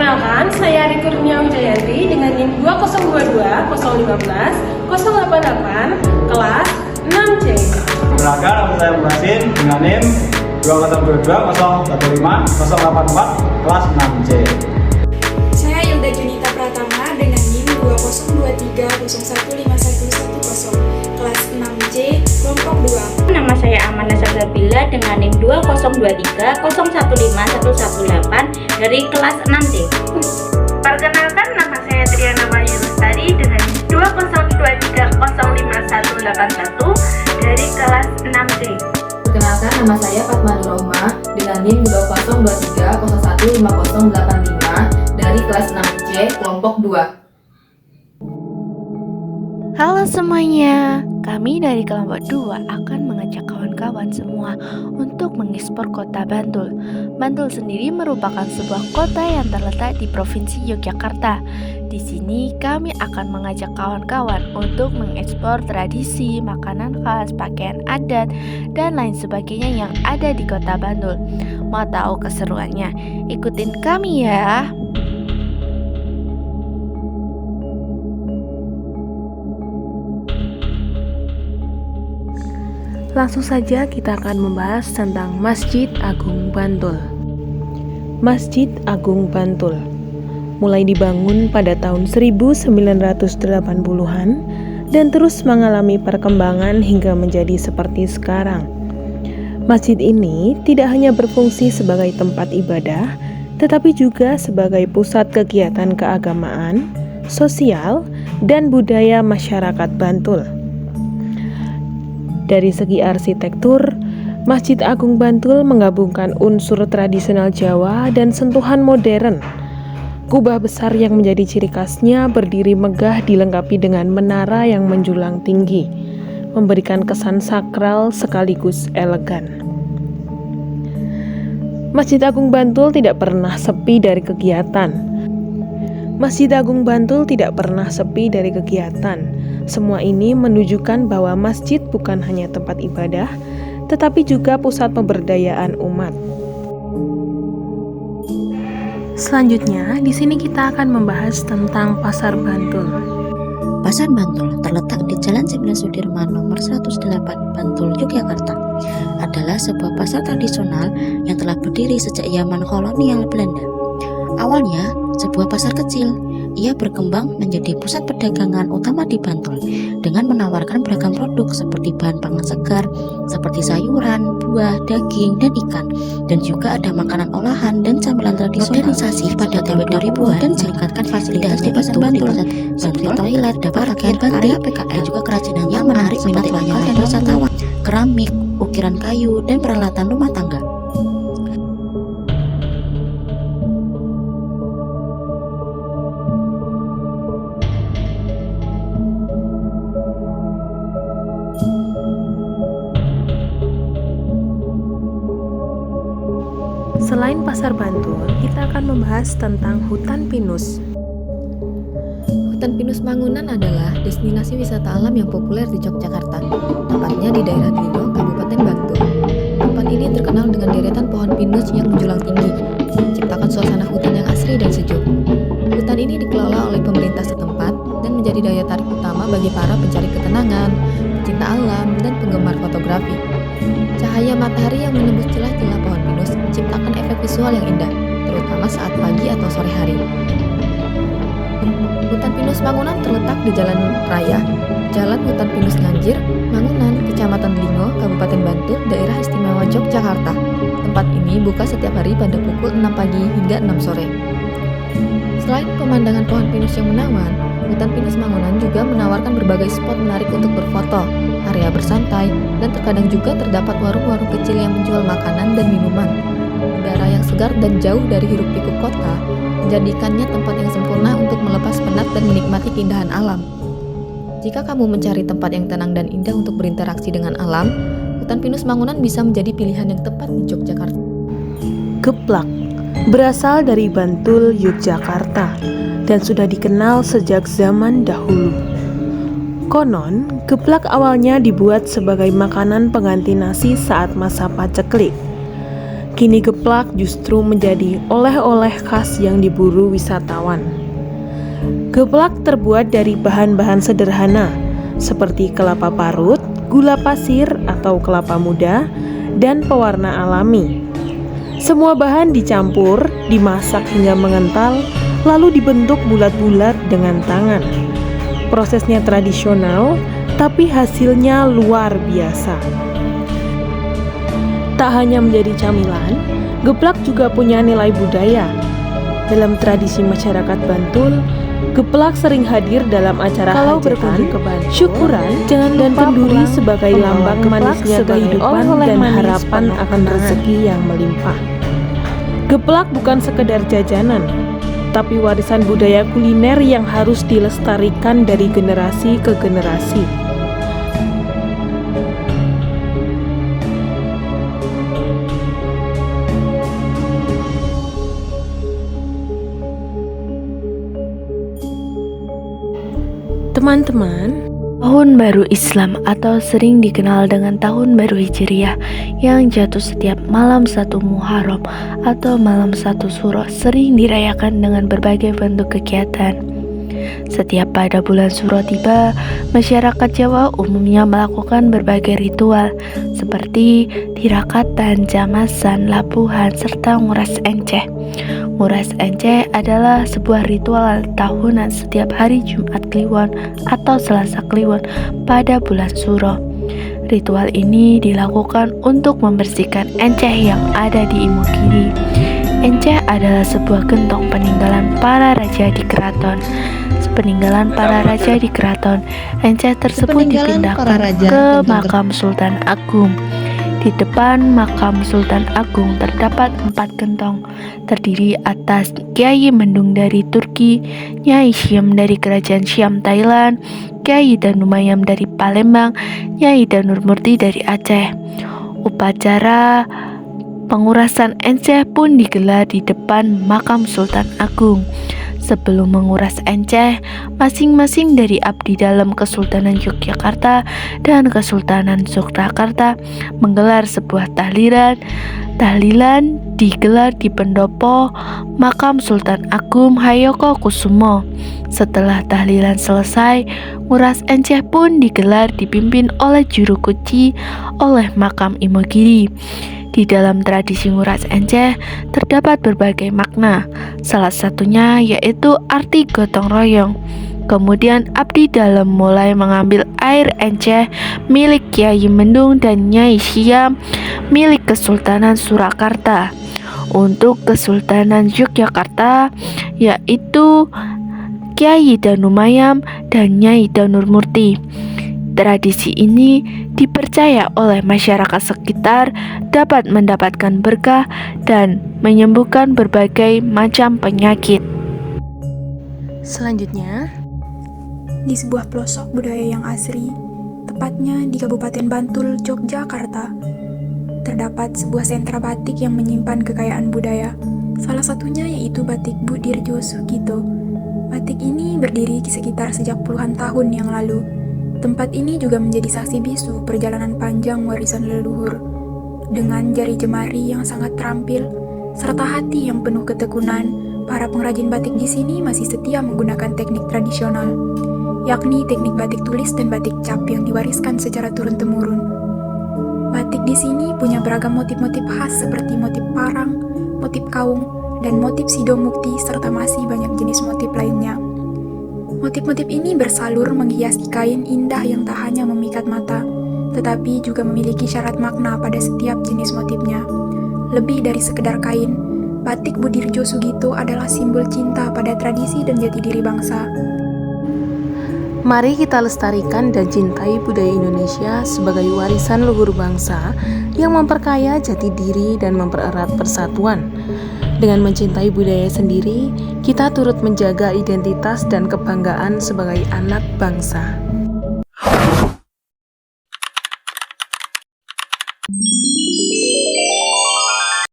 Perkenalkan, saya Ari Kurnia Wijayanti dengan NIM 2022 015 088 kelas 6C. Perkenalkan, nama saya Muhasin dengan NIM 2022 015 084 kelas 6C. Saya Yilda Junita Pratama dengan NIM 2023 0151110 kelas 6C kelompok 2. Nama saya Amanda Sabila dengan NIM 2023 0151118 dari kelas 6C. Perkenalkan, nama saya Triana Bayu Lestari dengan NIM 2023 05181 dari kelas 6C. Perkenalkan, nama saya Fatma Nuroma dengan NIM 2023 015085 dari kelas 6C kelompok 2. Halo semuanya, kami dari kelompok 2 akan mengajak kawan-kawan semua untuk mengekspor kota Bantul. Bantul sendiri merupakan sebuah kota yang terletak di Provinsi Yogyakarta. Di sini kami akan mengajak kawan-kawan untuk mengekspor tradisi, makanan khas, pakaian adat, dan lain sebagainya yang ada di kota Bantul. Mau tahu keseruannya? Ikutin kami ya! Langsung saja kita akan membahas tentang Masjid Agung Bantul. Masjid Agung Bantul mulai dibangun pada tahun 1980-an dan terus mengalami perkembangan hingga menjadi seperti sekarang. Masjid ini tidak hanya berfungsi sebagai tempat ibadah, tetapi juga sebagai pusat kegiatan keagamaan, sosial, dan budaya masyarakat Bantul. Dari segi arsitektur, Masjid Agung Bantul menggabungkan unsur tradisional Jawa dan sentuhan modern. Kubah besar yang menjadi ciri khasnya berdiri megah dilengkapi dengan menara yang menjulang tinggi, memberikan kesan sakral sekaligus elegan. Masjid Agung Bantul tidak pernah sepi dari kegiatan. Masjid Agung Bantul tidak pernah sepi dari kegiatan. Semua ini menunjukkan bahwa masjid bukan hanya tempat ibadah, tetapi juga pusat pemberdayaan umat. Selanjutnya, di sini kita akan membahas tentang Pasar Bantul. Pasar Bantul terletak di Jalan 9 Sudirman nomor 108 Bantul, Yogyakarta. Adalah sebuah pasar tradisional yang telah berdiri sejak zaman kolonial Belanda. Awalnya sebuah pasar kecil, ia berkembang menjadi pusat perdagangan utama di Bantul dengan menawarkan beragam produk seperti bahan pangan segar seperti sayuran, buah, daging, dan ikan, dan juga ada makanan olahan dan camilan tradisional. Modernisasi pada tahun 2000-an dan meningkatkan fasilitas di pasar Bantul seperti toilet, dapur rakyat, area PKL, dan juga kerajinan yang menarik minat wisatawan, keramik, ukiran kayu, dan peralatan rumah tangga. Selain Pasar Bantul, kita akan membahas tentang Hutan Pinus. Hutan Pinus Mangunan adalah destinasi wisata alam yang populer di Yogyakarta, tepatnya di daerah Dino, Kabupaten Bantul. Tempat ini terkenal dengan deretan pohon pinus yang menjulang tinggi, menciptakan suasana hutan yang asri dan sejuk. Hutan ini dikelola oleh pemerintah setempat dan menjadi daya tarik utama bagi para pencari ketenangan, pecinta alam, dan penggemar fotografi. Cahaya matahari yang menembus celah-celah pohon pinus menciptakan efek visual yang indah, terutama saat pagi atau sore hari. Hutan Pinus Mangunan terletak di Jalan Raya, Jalan Hutan Pinus Nganjir, Mangunan, Kecamatan Delingo, Kabupaten Bantul, Daerah Istimewa Yogyakarta. Tempat ini buka setiap hari pada pukul 6 pagi hingga 6 sore. Selain pemandangan pohon pinus yang menawan, Hutan Pinus Mangunan juga menawarkan berbagai spot menarik untuk berfoto, area bersantai, dan terkadang juga terdapat warung-warung kecil yang menjual makanan dan minuman. Udara yang segar dan jauh dari hiruk-pikuk kota menjadikannya tempat yang sempurna untuk melepas penat dan menikmati keindahan alam. Jika kamu mencari tempat yang tenang dan indah untuk berinteraksi dengan alam, Hutan Pinus Mangunan bisa menjadi pilihan yang tepat di Yogyakarta. Geplak berasal dari Bantul, Yogyakarta, dan sudah dikenal sejak zaman dahulu. Konon, geplak awalnya dibuat sebagai makanan pengganti nasi saat masa paceklik. kini geplak justru menjadi oleh-oleh khas yang diburu wisatawan. Geplak terbuat dari bahan-bahan sederhana seperti kelapa parut, gula pasir atau kelapa muda, dan pewarna alami. Semua bahan dicampur, dimasak hingga mengental, lalu dibentuk bulat-bulat dengan tangan. Prosesnya tradisional, tapi hasilnya luar biasa. Tak hanya menjadi camilan, geplak juga punya nilai budaya. Dalam tradisi masyarakat Bantul, geplak sering hadir dalam acara hajatan, syukuran, dan kenduri sebagai lambang manisnya kehidupan dan harapan akan rezeki yang melimpah. Geplak bukan sekedar jajanan, tapi warisan budaya kuliner yang harus dilestarikan dari generasi ke generasi. Teman-teman, Tahun Baru Islam atau sering dikenal dengan Tahun Baru Hijriah yang jatuh setiap malam 1 Muharram atau malam 1 Suro sering dirayakan dengan berbagai bentuk kegiatan. Setiap pada bulan Suro tiba, masyarakat Jawa umumnya melakukan berbagai ritual seperti tirakatan, jamasan, labuhan, serta nguras enceh. Nguras enceh adalah sebuah ritual tahunan setiap hari Jumat Kliwon atau Selasa Kliwon pada bulan Suro. Ritual ini dilakukan untuk membersihkan enceh yang ada di Imogiri. Enceh adalah sebuah gentong peninggalan para raja di keraton. Peninggalan para raja di keraton, enceh tersebut dipindahkan ke makam Sultan Agung. Di depan makam Sultan Agung terdapat 4 gentong, terdiri atas Kiai Mendung dari Turki, Nyai Syam dari Kerajaan Syam Thailand, Kiai Danumayam dari Palembang, Nyai Danurmurti dari Aceh. Upacara pengurasan enceh pun digelar di depan makam Sultan Agung. Sebelum menguras enceh, masing-masing dari abdi dalam Kesultanan Yogyakarta dan Kesultanan Surakarta menggelar sebuah tahlilan. Tahlilan digelar di pendopo makam Sultan Agung Hayoko Kusumo. Setelah tahlilan selesai, nguras enceh pun digelar dipimpin oleh juru kunci oleh makam Imogiri. Di dalam tradisi nguras enceh terdapat berbagai makna, salah satunya yaitu arti gotong royong. Kemudian abdi dalam mulai mengambil air enceh milik Kiai Mendung dan Nyai Syam milik Kesultanan Surakarta. Untuk Kesultanan Yogyakarta yaitu Kiai Danumayam dan Nyai Danurmurti. Tradisi ini dipercaya oleh masyarakat sekitar dapat mendapatkan berkah dan menyembuhkan berbagai macam penyakit. Selanjutnya, Di sebuah pelosok budaya yang asri, tepatnya di Kabupaten Bantul, Yogyakarta, terdapat sebuah sentra batik yang menyimpan kekayaan budaya. Salah satunya yaitu batik Budirjo Sugito. Batik ini berdiri sekitar sejak puluhan tahun yang lalu. Tempat ini juga menjadi saksi bisu perjalanan panjang warisan leluhur. Dengan jari jemari yang sangat terampil, serta hati yang penuh ketekunan, para pengrajin batik di sini masih setia menggunakan teknik tradisional, yakni teknik batik tulis dan batik cap yang diwariskan secara turun-temurun. Batik di sini punya beragam motif-motif khas seperti motif parang, motif kaung, dan motif sidomukti, serta masih banyak jenis motif lainnya. Motif-motif ini bersalur menghiasi kain indah yang tak hanya memikat mata, tetapi juga memiliki syarat makna pada setiap jenis motifnya. Lebih dari sekedar kain, batik Budirjo Sugito adalah simbol cinta pada tradisi dan jati diri bangsa. mari kita lestarikan dan cintai budaya Indonesia sebagai warisan luhur bangsa yang memperkaya jati diri dan mempererat persatuan. Dengan mencintai budaya sendiri, kita turut menjaga identitas dan kebanggaan sebagai anak bangsa.